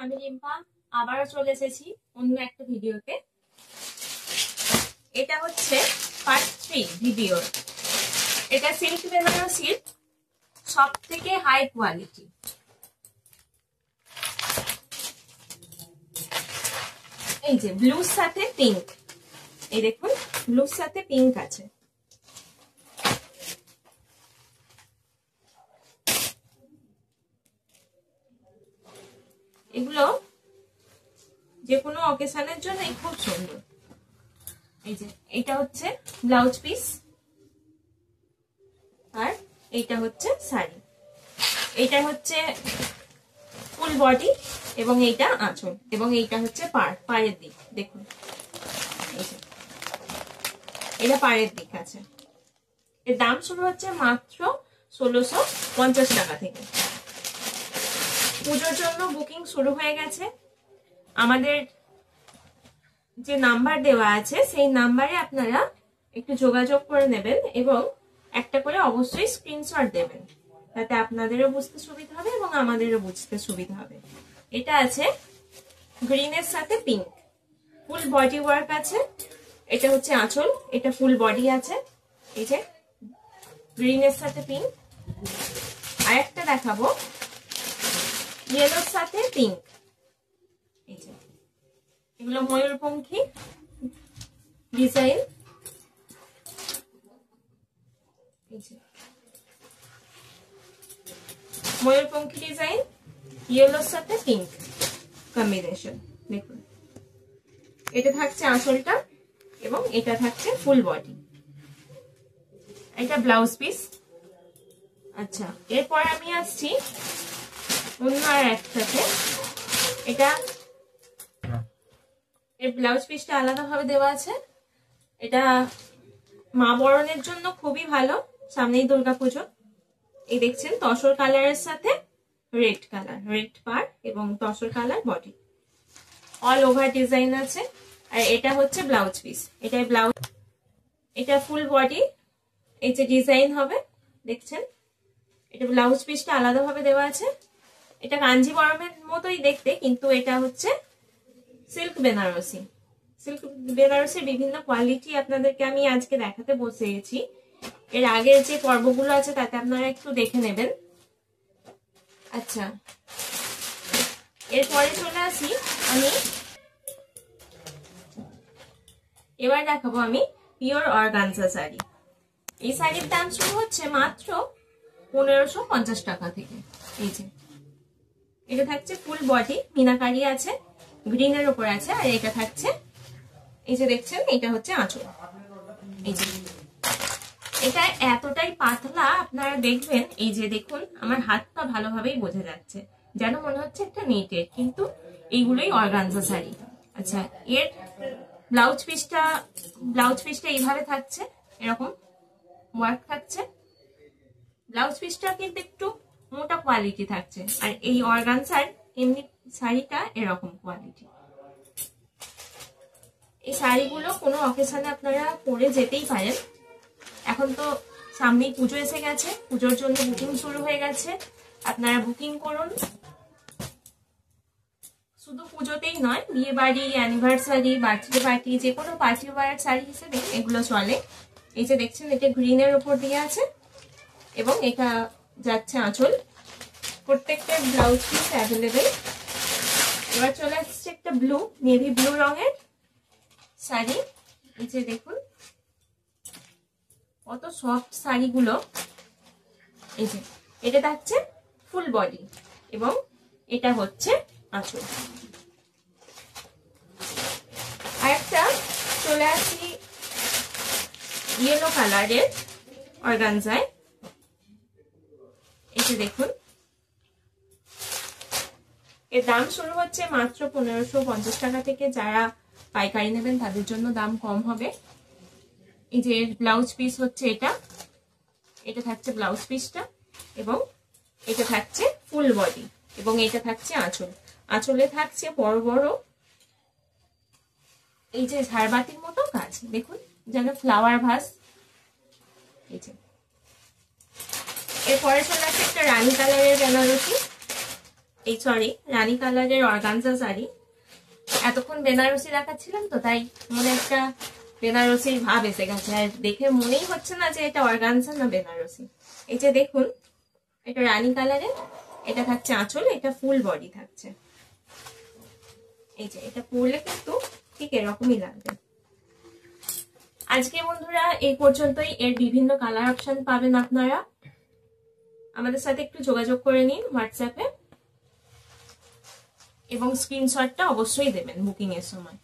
আমি রিম্পা আবারও চলে এসেছি অন্য একটা ভিডিওতে। এটা হচ্ছে পার্ট 3 ভিডিও। এটা সিল্ক বেনারসির সবথেকে হাই কোয়ালিটি। এই যে ব্লুর সাথে পিঙ্ক, এই দেখুন ব্লুর সাথে পিঙ্ক আছে। এগুলো যে কোনো অকেশনের জন্য খুব সুন্দর। এই যে এটা হচ্ছে ব্লাউজ পিস আর এইটা হচ্ছে শাড়ি। এইটা হচ্ছে ফুল বডি এবং এইটা আঁচল এবং এইটা হচ্ছে পাড়ের দিক। দেখুন এই যে এটা পাড়ের দিক আছে। এর দাম শুরু হচ্ছে মাত্র 1650 টাকা থেকে। পুজোর জন্য বুকিং শুরু হয়ে গেছে। আমাদের যে নাম্বার দেওয়া আছে সেই নাম্বারে আপনারা একটু যোগাযোগ করে নেবেন এবং একটা করে অবশ্যই স্ক্রিনশট দেবেন, তাতে আপনাদেরও বুঝতে সুবিধা হবে এবং আমাদেরও বুঝতে সুবিধা হবে। এটা আছে গ্রিনের সাথে পিঙ্ক, ফুল বডি ওয়ার্ক আছে। এটা হচ্ছে আঁচল, এটা ফুল বডি আছে। এই যে গ্রিনের সাথে পিঙ্ক। আর একটা দেখাবো ইয়েলোর সাথে পিঙ্ক। এই যে এগুলো ময়ূরপঙ্খী ডিজাইন। ময়ূরপঙ্খী ডিজাইন ইয়েলোর সাথে পিঙ্ক কম্বিনেশন। দেখুন এটা থাকছে আঁচলটা এবং এটা থাকছে ফুল বডি। এটা ব্লাউজ পিস। আচ্ছা, এরপর আমি আসছি অন্য আর একটাতে। এটা এর ব্লাউজ পিসটা আলাদাভাবে দেওয়া আছে। এটা মা বরণের জন্য খুবই ভালো, সামনেই দুর্গাপুজো। এই দেখছেন তসর কালারের সাথে রেড কালার, রেড পার এবং tussar colour body, all over design আছে। আর এটা হচ্ছে ব্লাউজ পিস। এটাই ব্লাউজ, এটা ফুল বডি। এই যে ডিজাইন হবে দেখছেন, এটা ব্লাউজ পিসটা আলাদাভাবে দেওয়া আছে। এটা কাঞ্জিবরমের মতোই দেখতে, কিন্তু এটা হচ্ছে সিল্ক বেনারসি। সিল্ক বেনারসির বিভিন্ন কোয়ালিটি আপনাদেরকে আমি আজকে দেখাতে বসেছি। এর আগের যে পর্বগুলো আছে তাতে আপনারা একটু দেখে নেবেন। আচ্ছা, এরপরে চলে আসি আমি, এবার দেখাবো আমি পিওর অর্গানজা শাড়ি। এই শাড়ির দাম শুরু হচ্ছে মাত্র 1550 টাকা থেকে। এই যে এটা থাকছে ফুল বডি, মিনাকারি আছে, গ্রিনের উপর আছে। আর এটা থাকছে এই যে দেখছেন, এটা হচ্ছে আঁচল। এই যে এটা এতটাই পাতলা আপনারা দেখবেন, এই যে দেখুন আমার হাতটা ভালোভাবেই বোঝা যাচ্ছে, যেন মনে হচ্ছে একটা নেটের, কিন্তু এইগুলোই অর্গানজা শাড়ি। আচ্ছা, এর ব্লাউজ পিসটা এইভাবে থাকছে, এরকম ওয়ার্ক থাকছে। ব্লাউজ পিসটা কিন্তু একটু মোটা কোয়ালিটি থাকছে, আর এই অর্গানজার এমনি শাড়িটা এরকম কোয়ালিটি। এই শাড়িগুলো কোনো অকেশনে আপনারা পরে যেতেই পারেন। এখন তো সামনেই পুজো এসে গেছে, পুজোর জন্য বুকিং শুরু হয়ে গেছে। আপনারা বুকিং করুন। শুধু পুজোতেই নয়, বিয়ে বাড়ি, অ্যানিভার্সারি, বার্থডে পার্টি, যে কোনো পার্টি ওয়ার শাড়ি হিসেবে এগুলো চলে। এই যে দেখছেন এটা গ্রিনের উপর দিয়ে আছে এবং এটা যাচ্ছে আঁচল। প্রত্যেকটা ব্লাউজ পিস অ্যাভেলেবেল। এবার চলে আসছে একটা ব্লু, নেভি ব্লু রঙের শাড়ি। এই যে দেখুন কত সফট শাড়িগুলো। এই যে এটা থাকছে ফুল বডি এবং এটা হচ্ছে আঁচল। আর একটা চলে আসি ইয়েলো কালারের অর্গানজায়। এই যে দেখুন এর দাম শুরু হচ্ছে মাত্র 1550 টাকা থেকে। যারা পাইকারি নেবেন তাদের জন্য দাম কম হবে। এই যে ব্লাউজ পিস হচ্ছে এটা থাকছে ব্লাউজ পিসটা এবং এটা থাকছে ফুল বডি এবং এটা থাকছে আঁচল। আঁচলে থাকছে বড় বড় এই যে ঝাড়বাতির মতো কাজ, দেখুন যেন ফ্লাওয়ার ভাস। এই যে এরপরে চলে আসছে একটা রানী কালারের বেনারসি। এই সরি রানী কালারের অর্গানজা শাড়ি। এতক্ষণ বেনারসি দেখাচ্ছিলাম তো, তাই মনে একটা বেনারসির ভাব এসে গেছে, আর দেখে মনেই হচ্ছে না যে এটা অর্গানজা না বেনারসি। এই যে দেখুন, এটা রানী কালারের, এটা থাকছে আঁচল, এটা ফুল বডি থাকছে। এই যে এটা পরলে কিন্তু ঠিক এরকমই লাগবে। আজকে বন্ধুরা এই পর্যন্তই। এর বিভিন্ন কালার অপশন পাবেন আপনারা। আমাদের সাথে একটু যোগাযোগ করে নিন হোয়াটসঅ্যাপে, এবং স্ক্রিনশটটা অবশ্যই দেবেন বুকিং এর সময়।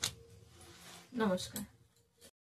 নমস্কার।